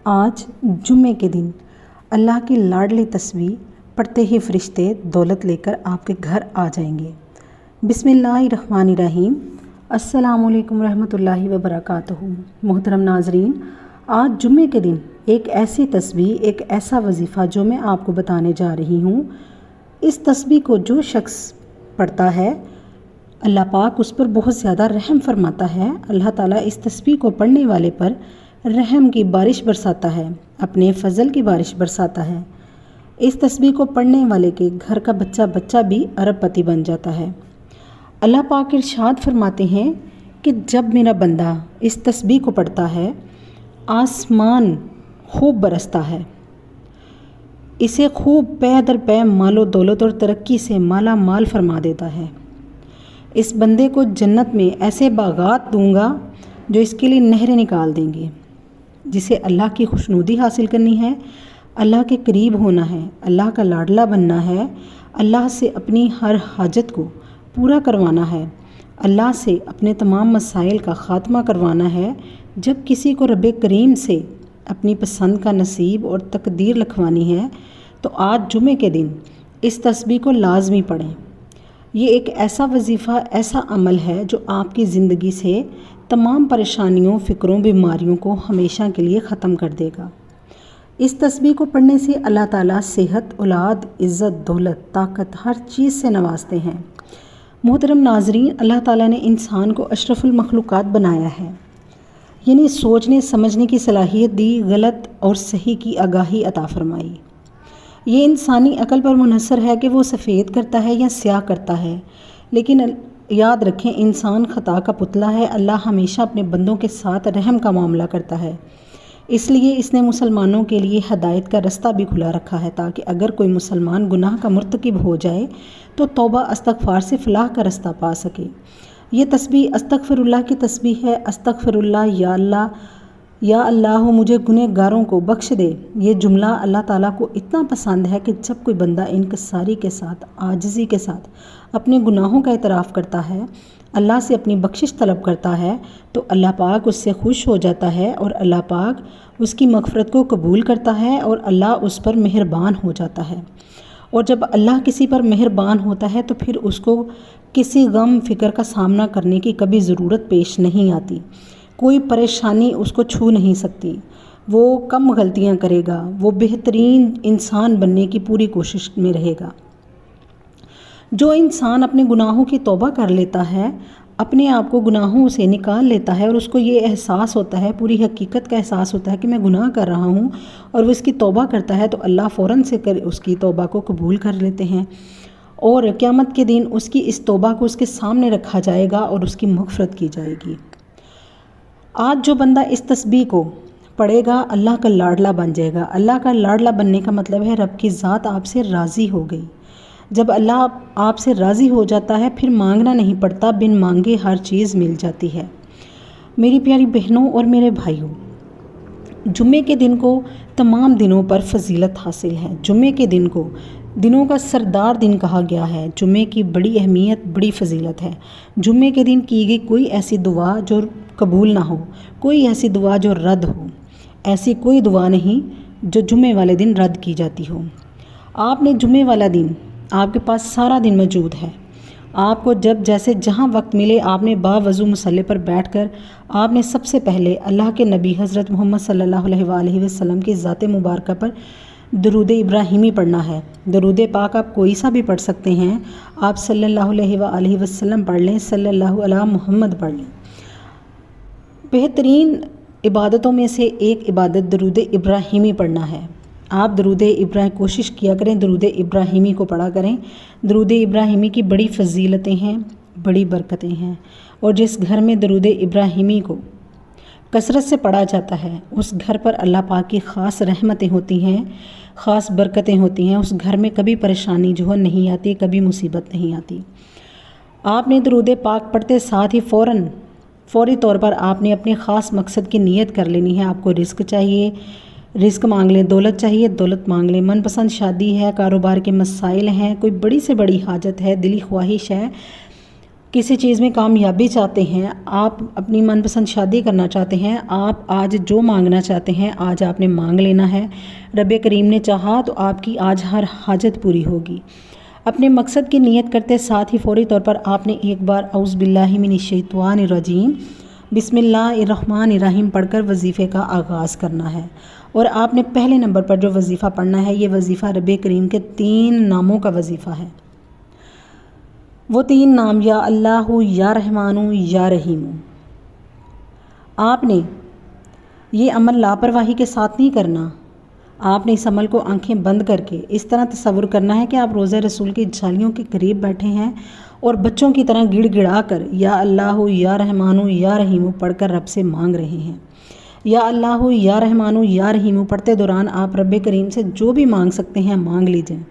آج جمعے کے دن اللہ کی لاڈلی تسبیح پڑھتے ہی فرشتے دولت لے کر آپ کے گھر آ جائیں گے۔ بسم اللہ الرحمن الرحیم۔ السلام علیکم ورحمۃ اللہ وبرکاتہ۔ محترم ناظرین، آج جمعے کے دن ایک ایسی تسبیح، ایک ایسا وظیفہ جو میں آپ کو بتانے جا رہی ہوں، اس تسبیح کو جو شخص پڑھتا ہے اللہ پاک اس پر بہت زیادہ رحم فرماتا ہے۔ اللہ تعالیٰ اس تسبیح کو پڑھنے والے پر رحم کی بارش برساتا ہے، اپنے فضل کی بارش برساتا ہے۔ اس تسبیح کو پڑھنے والے کے گھر کا بچہ بھی ارب پتی بن جاتا ہے۔ اللہ پاک ارشاد فرماتے ہیں کہ جب میرا بندہ اس تسبیح کو پڑھتا ہے، آسمان خوب برستا ہے، اسے خوب پے در پے مال و دولت اور ترقی سے مالا مال فرما دیتا ہے۔ اس بندے کو جنت میں ایسے باغات دوں گا جو اس کے لیے نہریں نکال دیں گے۔ جسے اللہ کی خوشنودی حاصل کرنی ہے، اللہ کے قریب ہونا ہے، اللہ کا لاڈلا بننا ہے، اللہ سے اپنی ہر حاجت کو پورا کروانا ہے، اللہ سے اپنے تمام مسائل کا خاتمہ کروانا ہے۔ جب کسی کو رب کریم سے اپنی پسند کا نصیب اور تقدیر لکھوانی ہے تو آج جمعے کے دن اس تسبیح کو لازمی پڑھیں۔ یہ ایک ایسا وظیفہ، ایسا عمل ہے جو آپ کی زندگی سے تمام پریشانیوں، فکروں، بیماریوں کو ہمیشہ کے لیے ختم کر دے گا۔ اس تسبیح کو پڑھنے سے اللہ تعالیٰ صحت، اولاد، عزت، دولت، طاقت ہر چیز سے نوازتے ہیں۔ محترم ناظرین، اللہ تعالیٰ نے انسان کو اشرف المخلوقات بنایا ہے، یعنی سوچنے سمجھنے کی صلاحیت دی، غلط اور صحیح کی آگاہی عطا فرمائی۔ یہ انسانی عقل پر منحصر ہے کہ وہ سفید کرتا ہے یا سیاہ کرتا ہے، لیکن یاد رکھیں انسان خطا کا پتلا ہے۔ اللہ ہمیشہ اپنے بندوں کے ساتھ رحم کا معاملہ کرتا ہے، اس لیے اس نے مسلمانوں کے لیے ہدایت کا رستہ بھی کھلا رکھا ہے تاکہ اگر کوئی مسلمان گناہ کا مرتکب ہو جائے تو توبہ استغفار سے فلاح کا رستہ پا سکے۔ یہ تسبیح استغفر اللہ کی تسبیح ہے۔ استغفر اللہ، یا اللہ مجھے گنہگاروں کو بخش دے۔ یہ جملہ اللہ تعالیٰ کو اتنا پسند ہے کہ جب کوئی بندہ انکساری کے ساتھ، عاجزی کے ساتھ اپنے گناہوں کا اعتراف کرتا ہے، اللہ سے اپنی بخشش طلب کرتا ہے تو اللہ پاک اس سے خوش ہو جاتا ہے اور اللہ پاک اس کی مغفرت کو قبول کرتا ہے اور اللہ اس پر مہربان ہو جاتا ہے۔ اور جب اللہ کسی پر مہربان ہوتا ہے تو پھر اس کو کسی غم فکر کا سامنا کرنے کی کبھی ضرورت پیش نہیں آتی، کوئی پریشانی اس کو چھو نہیں سکتی، وہ کم غلطیاں کرے گا، وہ بہترین انسان بننے کی پوری کوشش میں رہے گا۔ جو انسان اپنے گناہوں کی توبہ کر لیتا ہے، اپنے آپ کو گناہوں سے نکال لیتا ہے اور اس کو یہ احساس ہوتا ہے، پوری حقیقت کا احساس ہوتا ہے کہ میں گناہ کر رہا ہوں، اور وہ اس کی توبہ کرتا ہے تو اللہ فوراً سے اس کی توبہ کو قبول کر لیتے ہیں اور قیامت کے دن اس کی اس توبہ کو اس کے سامنے رکھا جائے گا اور اس کی مغفرت کی جائے گی۔ آج جو بندہ اس تسبیح کو پڑھے گا اللہ کا لاڈلا بن جائے گا۔ اللہ کا لاڈلا بننے کا مطلب ہے رب کی ذات آپ سے راضی ہو گئی۔ جب اللہ آپ سے راضی ہو جاتا ہے پھر مانگنا نہیں پڑتا، بن مانگے ہر چیز مل جاتی ہے۔ میری پیاری بہنوں اور میرے بھائیوں، جمعے کے دن کو تمام دنوں پر فضیلت حاصل ہے۔ جمعے کے دن کو دنوں کا سردار دن کہا گیا ہے۔ جمعے کی بڑی اہمیت، بڑی فضیلت ہے۔ جمعے کے دن کی گئی کوئی ایسی دعا جو قبول نہ ہو، کوئی ایسی دعا جو رد ہو، ایسی کوئی دعا نہیں جو جمعے والے دن رد کی جاتی ہو۔ آپ نے جمعے والا دن، آپ کے پاس سارا دن موجود ہے، آپ کو جب جیسے جہاں وقت ملے آپ نے باوضو مصلی پر بیٹھ کر آپ نے سب سے پہلے اللہ کے نبی حضرت محمد صلی اللہ علیہ وآلہ وسلم کی ذات مبارکہ پر درود ابراہیمی پڑھنا ہے۔ درود پاک آپ کوئی سا بھی پڑھ سکتے ہیں، آپ صلی اللہ علیہ وآلہ وسلم پڑھ لیں، صلی اللہ علیہ محمد پڑھ لیں۔ بہترین عبادتوں میں سے ایک عبادت درود ابراہیمی پڑھنا ہے۔ آپ درود ابراہیم کوشش کیا کریں، درود ابراہیمی کو پڑھا کریں۔ درود ابراہیمی کی بڑی فضیلتیں ہیں، بڑی برکتیں ہیں، اور جس گھر میں درود ابراہیمی کو کثرت سے پڑھا جاتا ہے اس گھر پر اللہ پاک کی خاص رحمتیں ہوتی ہیں، خاص برکتیں ہوتی ہیں۔ اس گھر میں کبھی پریشانی جو ہے نہیں آتی، کبھی مصیبت نہیں آتی۔ آپ نے درود پاک پڑھتے ساتھ ہی فوری طور پر آپ نے اپنے خاص مقصد کی نیت کر لینی ہے۔ آپ کو رزق چاہیے، رزق مانگ لیں، دولت چاہیے، دولت مانگ لیں، من پسند شادی ہے، کاروبار کے مسائل ہیں، کوئی بڑی سے بڑی حاجت ہے، دلی خواہش ہے किसी चीज़ में कामयाबी चाहते हैं, आप अपनी मनपसंद शादी करना चाहते हैं, आप आज जो मांगना चाहते हैं आज आपने मांग लेना है। रब करीम ने चाहा तो आपकी आज हर हाजत पूरी होगी। अपने मकसद की नीयत करते साथ ही फौरी तौर पर आपने एक बार औज़ु बिल्लाहि मिनश्शैतानिर्रजीम बिस्मिल्लाहिर्रहमानिर्रहीम पढ़कर वजीफ़े का आगाज़ करना है। और आपने पहले नंबर पर जो वजीफ़ा पढ़ना है ये वजीफ़ा रब करीम के 3 नामों का वजीफ़ा है। वो 3 नाम या अल्लाहु, या रहमानु, या रहीमु। आपने ये अमल लापरवाही के साथ नहीं करना। आपने इस अमल को आंखें बंद करके इस तरह तसव्वुर करना है कि आप रोज़ा रसूल की जालियों के करीब बैठे हैं और बच्चों की तरह गिड़गिड़ा कर या अल्लाहु, या रहमानु, या रहीमु पढ़कर रब से मांग रहे हैं। या अल्लाहु, या रहमानु, या रहीमु पढ़ते दौरान आप रब करीम से जो भी मांग सकते हैं मांग लीजिए।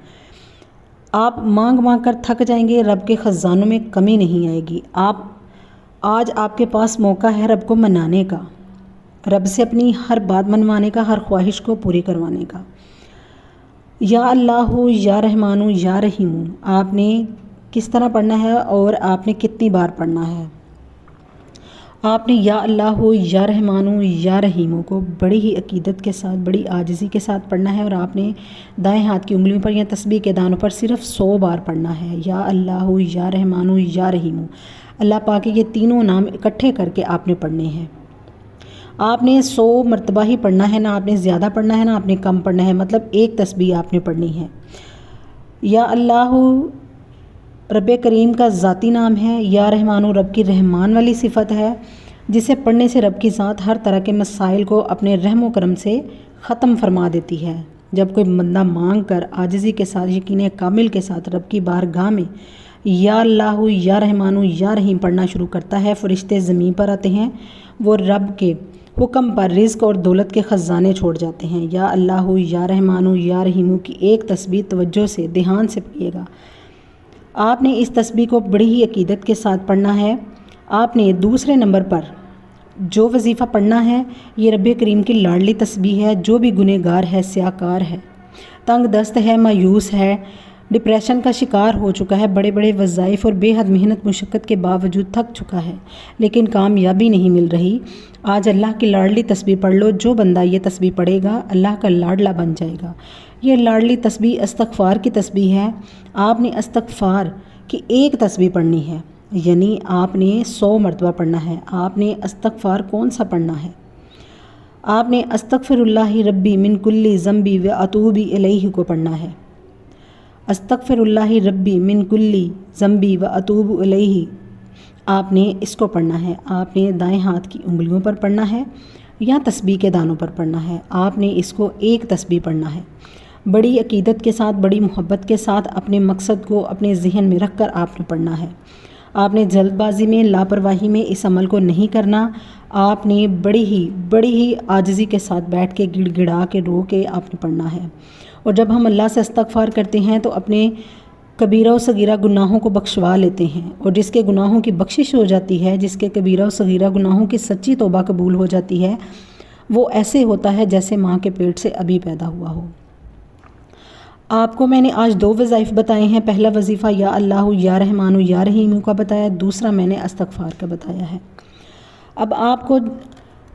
आप मांग मांग कर थक जाएंगे, रब के ख़ज़ानों में कमी नहीं आएगी। आज आपके पास मौका है रब को मनाने का, रब से अपनी हर बात मनवाने का, हर ख्वाहिश को पूरी करवाने का। या अल्लाहु, या रहमानु, या रहीमु आपने किस तरह पढ़ना है और आपने कितनी बार पढ़ना है। आपने या अल्लाहु, या रहमानु, या रहीमु को बड़ी ही अकीदत के साथ, बड़ी आजिज़ी के साथ पढ़ना है और आपने दाएं हाथ की उंगलियों पर या तस्बीह के दानों पर सिर्फ 100 बार पढ़ना है। या अल्लाहु, या रहमानु, या रहीमु अल्लाह पाक के ये तीनों नाम इकट्ठे करके आपने पढ़ने हैं। आपने 100 मरतबा ही पढ़ना है, ना आपने ज़्यादा पढ़ना है ना आपने कम पढ़ना है, मतलब एक तस्बीह आपने पढ़नी है। या अल्लाहु रब करीम का ज़ाती नाम है, या रहमानु रब की रहमान वाली सिफत है जिसे पढ़ने से रब की ज़ात हर तरह के मसाइल को अपने रहम व करम से ख़त्म फरमा देती है। जब कोई बंदा मांग कर आजिज़ी के साथ, यकीन कामिल के साथ रब की बारगाह में या अल्लाहु, या रहमानु, या रहीम पढ़ना शुरू करता है, फ़रिश्ते ज़मीन पर आते हैं, वो रब के हुक्म पर रिज़्क और दौलत के ख़जाने छोड़ जाते हैं। या अल्लाहु, या रहमानु, या रहीमु की एक तस्बीह तवज्जो से, ध्यान से पढ़िएगा। आपने इस तस्बीह को बड़ी ही अकीदत के साथ पढ़ना है। आपने दूसरे नंबर पर जो वजीफ़ा पढ़ना है ये रब करीम की लाडली तस्बीह है। जो भी गुनहगार है, स्याकार है, तंग दस्त है, मायूस है, डिप्रेशन का शिकार हो चुका है, बड़े बड़े वज़ाइफ और बेहद मेहनत मुशक्क़त के बावजूद थक चुका है लेकिन कामयाबी नहीं मिल रही, आज अल्लाह की लाडली तस्बीह पढ़ लो। जो बंदा ये तस्बीह पढ़ेगा अल्लाह का लाडला बन जाएगा। ये लाडली तस्बीह इस्तग़फ़ार की तस्बीह है। आपने इस्तग़फ़ार की एक तस्बीह पढ़नी है, यानी आपने 100 मरतबा पढ़ना है। आपने इस्तग़फ़ार कौन सा पढ़ना है? आपने अस्तग़फ़िरुल्लाहि रब्बी मिन कुल्ली ज़ंबी व अतूबी इलैहि को पढ़ना है। अस्तग़फ़िरुल्लाहि रब्बी मिन कुल्ली ज़ंबी व अतूबु इलैहि आपने इसको पढ़ना है। आपने दाएं हाथ की उंगलियों पर पढ़ना है या तस्बीह के दानों पर पढ़ना है। आपने इसको एक तस्बीह पढ़ना है। बड़ी अकीदत के साथ, बड़ी मोहब्बत के साथ अपने मकसद को अपने जहन में रख कर आपने पढ़ना है। आपने जल्दबाजी में, लापरवाही में इस अमल को नहीं करना। आपने बड़ी ही आजिज़ी के साथ बैठ के गिड़गिड़ा के रो के आपने पढ़ना है। और जब हम अल्लाह से इस्तग़फ़ार करते हैं तो अपने कबीरा और सगीरा गुनाहों को बख्शवा लेते हैं और जिसके गुनाहों की बख्शिश हो जाती है, जिसके कबीरा और सगीरा गुनाहों की सच्ची तौबा कबूल हो जाती है, वो ऐसे होता है जैसे माँ के पेट से अभी पैदा हुआ हो। आपको मैंने आज 2 वज़ाइफ बताए हैं। पहला वजीफ़ा या अल्लाहु, या रहमानु, या रहीमु का बताया, दूसरा मैंने इस्तग़फ़ार का बताया है। अब आपको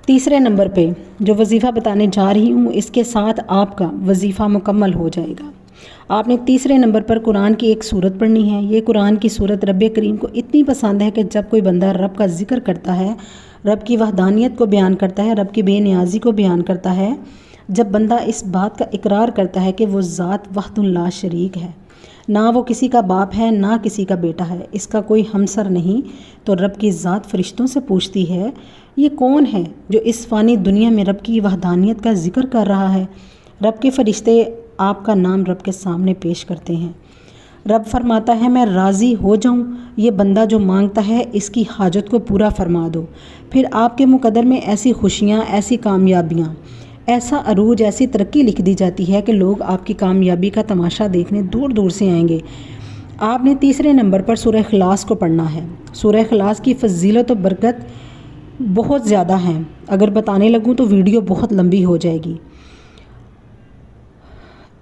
तीसरे नंबर पे जो वजीफ़ा बताने जा रही हूँ इसके साथ आपका वजीफ़ा मुकम्मल हो जाएगा। आपने तीसरे नंबर पर कुरान की एक सूरत पढ़नी है। ये कुरान की सूरत रब करीम को इतनी पसंद है कि जब कोई बंदा रब का ज़िक्र करता है, रब की वहदानियत को बयान करता है, रब की बेनियाज़ी को बयान करता है, जब बंदा इस बात का इकरार करता है कि वो ज़ात वहदुन ला शरीक है, ना वो किसी का बाप है ना किसी का बेटा है, इसका कोई हमसर नहीं, तो रब की ज़ात फ़रिश्तों से पूछती है ये कौन है जो इस फ़ानी दुनिया में रब की वहदानियत का ज़िक्र कर रहा है। रब के फ़रिश्ते आपका नाम रब के सामने पेश करते हैं। रब फरमाता है मैं राज़ी हो जाऊं, ये बंदा जो मांगता है इसकी हाजत को पूरा फरमा दो। फिर आपके मुकद्दर में ऐसी खुशियाँ, ऐसी कामयाबियाँ, ऐसा अरूज, ऐसी तरक्की लिख दी जाती है कि लोग आपकी कामयाबी का तमाशा देखने दूर दूर से आएंगे। आपने तीसरे नंबर पर सूरह इखलास को पढ़ना है। सूरह इखलास की फजीलत और बरकत बहुत ज़्यादा हैं। अगर बताने लगूँ तो वीडियो बहुत लंबी हो जाएगी।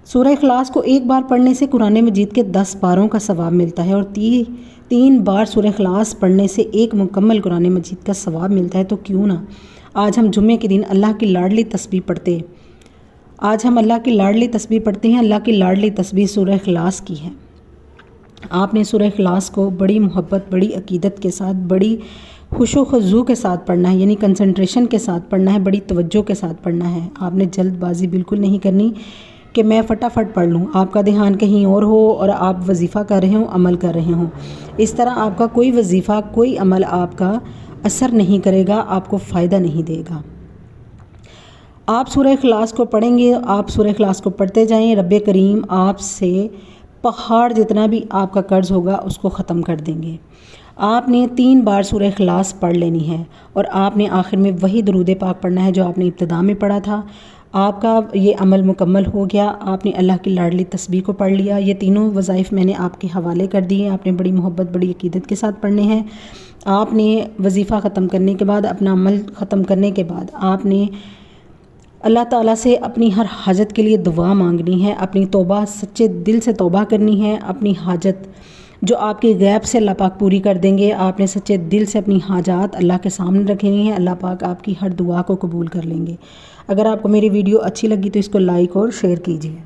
सूरह इखलास को एक बार पढ़ने से कुरान मजीद के 10 पारों का सवाब मिलता है और 3 बार सूरह इखलास पढ़ने से एक मुकम्मल कुरान मजीद का सवाब मिलता है। तो क्यों ना आज हम जुम्मे के दिन अल्लाह की लाडली तस्बीह पढ़ते हैं। आज हम अल्लाह की लाडली तस्बीह पढ़ते हैं। अल्लाह की लाडली तस्बीह सूरह इखलास की है। आपने सूरह इखलास को बड़ी मोहब्बत, बड़ी अकीदत के साथ, बड़ी खुशो खुजू के साथ पढ़ना है, यानी कंसंट्रेशन के साथ पढ़ना है, बड़ी तवज्जो के साथ पढ़ना है। आपने जल्दबाजी बिल्कुल नहीं करनी कि मैं फटाफट पढ़ लूँ। आपका ध्यान कहीं और हो और आप वजीफ़ा कर रहे हो, अमल कर रहे हो। इस तरह आपका कोई वजीफ़ा, कोई अमल आपका असर नहीं करेगा, आपको फ़ायदा नहीं देगा। आप सूरह इखलास को पढ़ेंगे, आप सूरह इखलास को पढ़ते जाएं, रब्बे करीम आपसे पहाड़ जितना भी आपका कर्ज़ होगा उसको ख़त्म कर देंगे। आपने 3 बार सूरह इखलास पढ़ लेनी है और आपने आखिर में वही दरूद पाक पढ़ना है जो आपने इब्तिदा में पढ़ा था। आपका ये अमल मुकम्मल हो गया। आपने अल्लाह की लाडली तस्बीह को पढ़ लिया। ये तीनों वज़ाइफ़ मैंने आपके हवाले कर दिए। आपने बड़ी मोहब्बत, बड़ी अकीदत के साथ पढ़ने हैं। आपने वजीफ़ा ख़त्म करने के बाद, अपना अमल ख़त्म करने के बाद आपने अल्लाह ताला से अपनी हर हाजत के लिए दुआ मांगनी है। अपनी तौबा सच्चे दिल से तौबा करनी है। अपनी हाजत जो आपके गैब से अल्लाह पाक पूरी कर देंगे, आपने सच्चे दिल से अपनी हाजात अल्लाह के सामने रखनी है। अल्लाह पाक आपकी हर दुआ को कबूल कर लेंगे। अगर आपको मेरी वीडियो अच्छी लगी तो इसको लाइक और शेयर कीजिए।